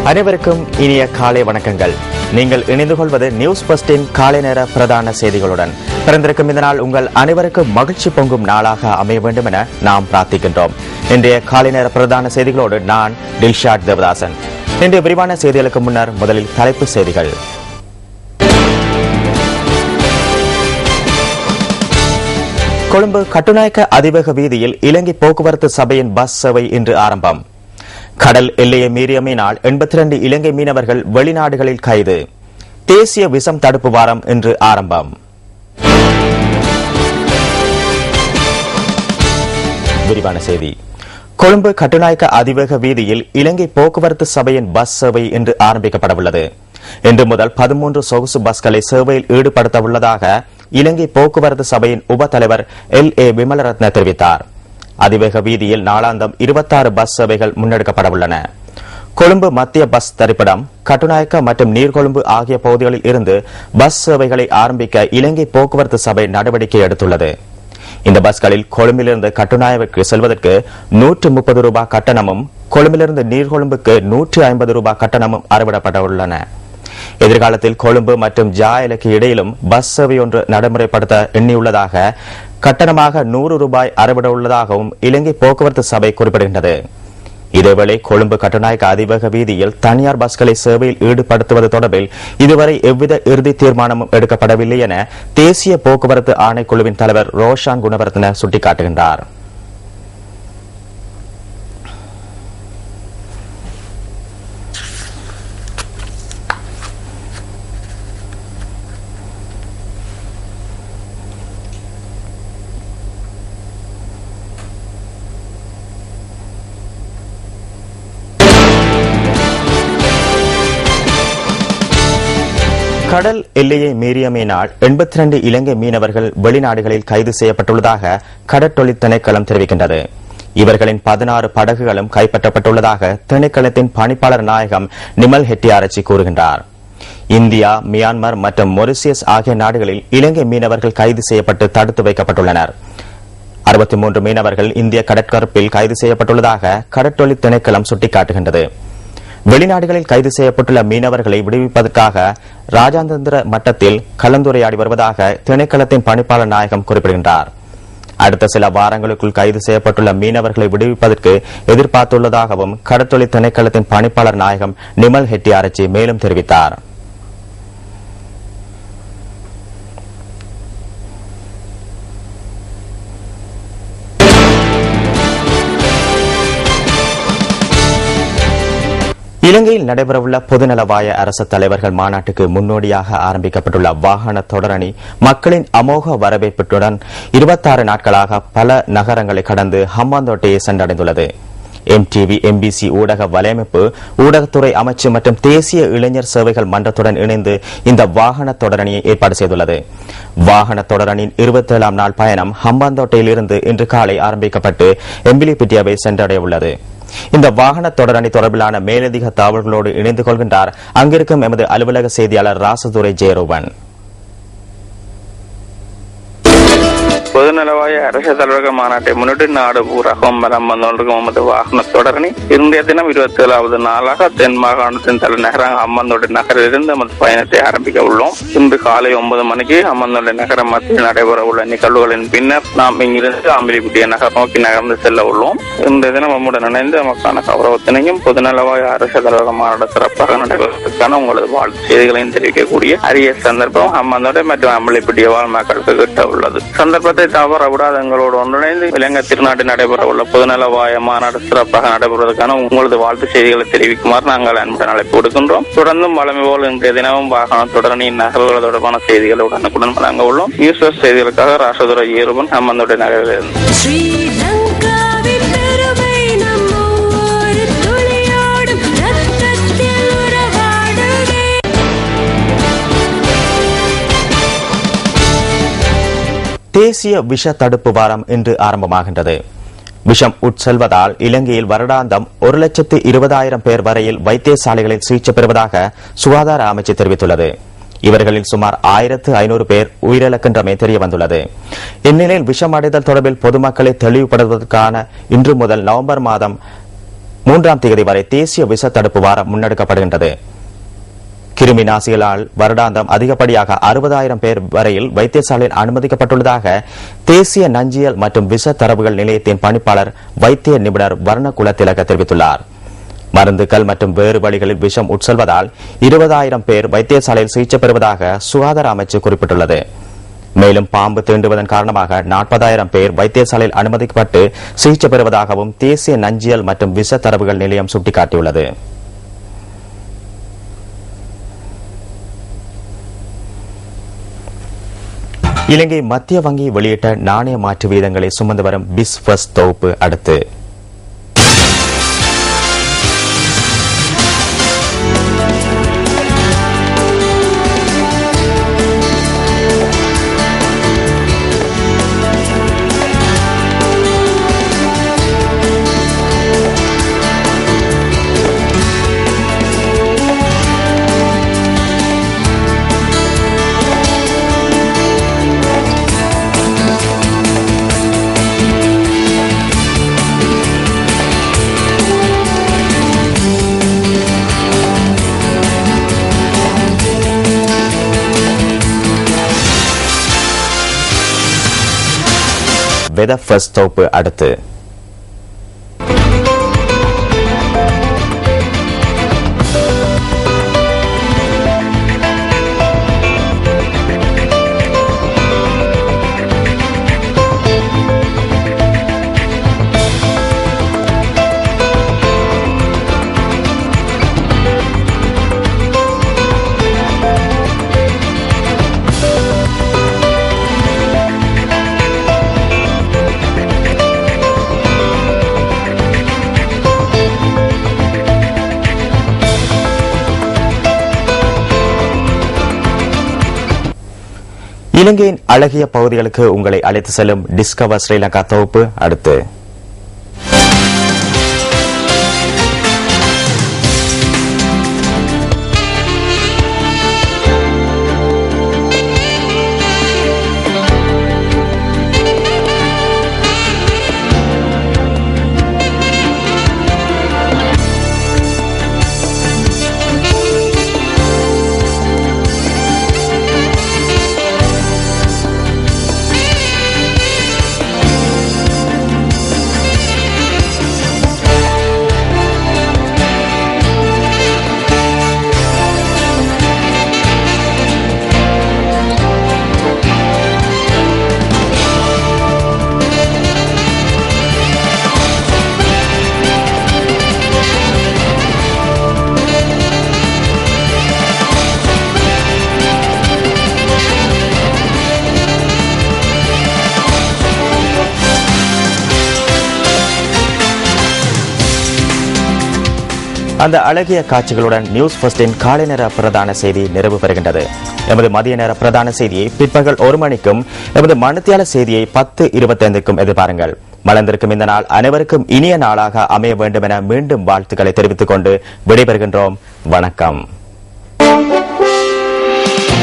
அனைவருக்கும் இனிய காலை வணக்கங்கள். நீங்கள் இணைந்து கொள்வது நியூஸ் பஸ்டின் காலை நேர பிரதான செய்திகளுடன். பிறந்திருக்கும் இந்த நாள் உங்கள் அனைவருக்கும் மகிழ்ச்சி பொங்கும் நாளாக அமைய வேண்டும் என நாம் பிரார்த்திக்கின்றோம். இன்றைய காலை நேர பிரதான செய்திகளோடு நான் டில்ஷாட் தேவதாசன். இன்றைய விரிவான செய்திகளுக்கு முன்னர் முதலில் தலைப்பு செய்திகள். கொழும்பு கட்டுநாயக்க அதிவேக வீதியில் இலங்கை போக்குவரத்து சபையின் பஸ் சேவை இன்று ஆரம்பம். கடல் எல்லையை மீறியமையினால் 82 இலங்கை மீனவர்கள் வெளிநாடுகளில் கைது. தேசிய விஷம் தடுப்பு வாரம் இன்று ஆரம்பம். விரிவான செய்தி. கொழும்பு கட்டுநாயக்க அதிவேக வீதியில் இலங்கை போக்குவரத்து சபையின் பஸ் சேவை இன்று ஆரம்பிக்கப்படவுள்ளது. இன்று முதல் 13 சொகுசு பஸ்களை சேவையில் ஈடுபடுத்த உள்ளதாக இலங்கை போக்குவரத்து சபையின் உப தலைவர் LA விமலரத்ன தெரிவித்தார். அதிவேக வீதியில் நாளாந்தம் 26 பஸ் சேவைகள் முன்னெடுக்கப்படவுள்ளன. கொழும்பு மத்திய பஸ் தரிப்பிடம், கட்டுநாயக்க மற்றும் நீர்கொழும்பு ஆகிய பகுதிகளில் இருந்து பஸ் சேவைகளை ஆரம்பிக்க இலங்கை போக்குவரத்து சபை நடவடிக்கை எடுத்துள்ளது. இந்த பஸ்களில் கொழும்பிலிருந்து கட்டுநாயக்கு செல்வதற்கு 130 ரூபாய் கட்டணமும், கொழும்பிலிருந்து நீர்கொழும்புக்கு 150 ரூபாய் கட்டணமும் அறவிடப்பட்டுள்ளன. எதிர்காலத்தில் கொழும்பு மற்றும் ஜாயலுக்கு இடையிலும் பஸ் சேவை ஒன்று நடைமுறைப்படுத்த எண்ணியுள்ளதாக, கட்டணமாக 100 ரூபாய் அறவிட உள்ளதாகவும் இலங்கை போக்குவரத்து சபை குறிப்பிடுகின்றது. இதேவேளை கொழும்பு கட்டுநாயக்க அதிவேக வீதியில் தனியார் பஸ்களை சேவையில் ஈடுபடுத்துவது தொடர்பில் இதுவரை எவ்வித இறுதி தீர்மானமும் எடுக்கப்படவில்லை என தேசிய போக்குவரத்து ஆணைக்குழுவின் தலைவர் ரோஷான் குணவர்தன சுட்டிக்காட்டுகின்றார். கடல் எல்லையை மீறியமையினால் 82 இலங்கை மீனவர்கள் வெளிநாடுகளில் கைது செய்யப்பட்டுள்ளதாக கடற்றொழில் திணைக்களம் தெரிவிக்கின்றது. இவர்களின் 16 படகுகளும் கைப்பற்றப்பட்டுள்ளதாக திணைக்களத்தின் பணிப்பாளர் நாயகம் நிமல் ஹெட்டியாராச்சி கூறுகின்றார். இந்தியா, மியான்மர் மற்றும் மொரிசியஸ் ஆகிய நாடுகளில் இலங்கை மீனவர்கள் கைது செய்யப்பட்டு தடுத்து வைக்கப்பட்டுள்ளனர். 63 மீனவர்கள் இந்திய கடற்பரப்பில் கைது செய்யப்பட்டுள்ளதாக கடற்றொழில் திணைக்களம் சுட்டிக்காட்டுகின்றது. வெளிநாடுகளில் கைது செய்யப்பட்டுள்ள மீனவர்களை விடுவிப்பதற்காக ராஜாந்தந்திர மட்டத்தில் கலந்துரையாடி வருவதாக திணைக்களத்தின் பணிப்பாளர் நாயகம் குறிப்பிடுகின்றார். அடுத்த சில வாரங்களுக்குள் கைது செய்யப்பட்டுள்ள மீனவர்களை விடுவிப்பதற்கு எதிர்பார்த்துள்ளதாகவும் கடற்றொழில் திணைக்களத்தின் பணிப்பாளர் நாயகம் நிமல் ஹெட்டியாராச்சி மேலும் தெரிவித்தார். இலங்கையில் நடைபெறவுள்ள பொதுநலவாய அரசு தலைவர்கள் மாநாட்டுக்கு முன்னோடியாக ஆரம்பிக்கப்பட்டுள்ள வாகன தொடரணி மக்களின் அமோக வரவேற்புடன் 26 நாட்களாக பல நகரங்களை கடந்து ஹம்பாந்தோட்டையை சென்றடைந்துள்ளது. MTV, MBC ஊடக வலையமைப்பு, ஊடகத்துறை அமைச்சு மற்றும் தேசிய இளைஞர் சேவைகள் மன்றத்துடன் இணைந்து இந்த வாகன தொடரணியை ஏற்பாடு செய்துள்ளது. வாகன தொடரணியின் 27ஆம் நாள் பயணம் ஹம்பாந்தோட்டையில் இருந்து இன்று காலை ஆரம்பிக்கப்பட்டு எம்பிலிபிட்டியாவை சென்றடைய உள்ளது. இந்த வாகன தொடரணி தொடர்பிலான மேலதிக தகவல்களோடு இணைந்து கொள்கின்றார் அங்கிருக்கும் எமது அலுவலக செய்தியாளர் ராசதுரை ஜெயரூபன். பொதுநலவாய அரசு தலைவர்கள் மாநாட்டை முன்னிட்டு நாடு பூராகவும் வலம் வந்துகொண்டிருக்கும் நமது வாகன தொடரணி இன்றைய தினம் 27வது நாளாக தென் மாகாணத்தின் தலைநகராக ஹம்பாந்தோட்டை நகரிலிருந்து நமது பயணத்தை ஆரம்பிக்க உள்ளோம். இன்று காலை 9 மணிக்கு ஹம்பாந்தோட்டை நகர மத்தியில் நடைபெற உள்ள நிகழ்வுகளின் பின்னர் நாம் இங்கிருந்து அம்பிலிபிட்டிய நகர் நோக்கி நகர்ந்து செல்ல உள்ளோம். இன்றைய தினம் நம்முடன் இணைந்து நமக்கான கௌரவத்தினையும் பொதுநலவாய அரசு தலைவர்கள் மாநாடு சிறப்பாக நடைபெறுவதற்கான உங்களது வாழ்த்து செய்திகளையும் தெரிவிக்கக்கூடிய அரிய சந்தர்ப்பம் ஹம்பாந்தோட்டை மற்றும் அம்பிலிபிட்டிய வாழ் மக்களுக்கு கிட்ட உள்ளது. சந்தர்ப்பத்தை தவற விடாத எங்களோடு ஒன்றிணைந்து இலங்கை திருநாட்டில் நடைபெற உள்ள பொதுநலவாய மாநாடு சிறப்பாக நடைபெறுவதற்கான உங்களது வாழ்த்து செய்திகளை தெரிவிக்குமாறு நாங்கள் அன்புடன் அழைப்பு கொடுக்கின்றோம். தொடர்ந்தும் வழமை போல் இன்றைய தினமும் வாகன தொடரணியின் நகர்வுகள் தொடர்பான செய்திகளை உடனுக்குடன் வழங்க உள்ளோம். நியூஸ் செய்திகளுக்காக ராசதுரை ஜெயரூபன், ஹம்பாந்தோட்டை நகரிலிருந்து. தேசிய விஷ தடுப்பு வாரம் இன்று ஆரம்பமாகின்றது. விஷம் உட்செல்வதால் இலங்கையில் வருடாந்தம் 1,20,000 பேர் வரையில் வைத்தியசாலைகளில் சிகிச்சை பெறுவதாக சுகாதார அமைச்சு தெரிவித்துள்ளது. இவர்களில் சுமார் 1500 பேர் உயிரிழக்கின்றமை தெரியவந்துள்ளது. இந்நிலையில் விஷமடைதல் தொடர்பில் பொதுமக்களை தெளிவுபடுத்துவதற்கான இன்று முதல் நவம்பர் மாதம் 3ஆம் தேதி வரை தேசிய விஷ தடுப்பு வாரம் முன்னெடுக்கப்படுகின்றது. கிருமி நாசிகளால் வருடாந்தம் அதிகப்படியாக 60,000 பேர் வரையில் வைத்தியசாலையில் அனுமதிக்கப்பட்டுள்ளதாக தேசிய நஞ்சியல் மற்றும் விஷ தரவுகள் நிலையத்தின் பணிப்பாளர் வைத்திய நிபுணர் வர்ணகுலதிலக தெரிவித்துள்ளார். மருந்துகள் மற்றும் வேறு வழிகளில் விஷம் உட்செல்வதால் 20,000 பேர் வைத்தியசாலையில் சிகிச்சை பெறுவதாக சுகாதார அமைச்சு குறிப்பிட்டுள்ளது. மேலும் பாம்பு தீண்டுவதன் காரணமாக 40,000 பேர் வைத்தியசாலையில் அனுமதிக்கப்பட்டு சிகிச்சை பெறுவதாகவும் தேசிய நஞ்சியல் மற்றும் விஷ தரவுகள் நிலையம் சுட்டிக்காட்டியுள்ளது. இலங்கை மத்திய வங்கி வெளியிட்ட நாணய மாற்று வீதங்களை சுமந்து வரும் பிஸ் ஃபர்ஸ்ட் தொகுப்பு அடுத்து வெதர் ஃபர்ஸ்ட் தொகுப்பு அடுத்து இலங்கையின் அழகிய பகுதிகளுக்கு உங்களை அழைத்து செல்லும் டிஸ்கவர் ஸ்ரீலங்கா தொகுப்பு அடுத்து அந்த அழகிய காட்சிகளுடன் நியூஸ் ஃபர்ஸ்டின் காலை நேர பிரதான செய்தி நிறைவு பெறுகின்றது. எமது மதிய நேர பிரதான செய்தியை பிற்பகல் 1 மணிக்கும் எமது மணித்தியால செய்தியை 10:25க்கும் எதிர்பாருங்கள். மலர்ந்திருக்கும் இந்த நாள் அனைவருக்கும் இனிய நாளாக அமைய வேண்டும் என மீண்டும் வாழ்த்துக்களை தெரிவித்துக் கொண்டு விடைபெறுகின்றோம். வணக்கம்.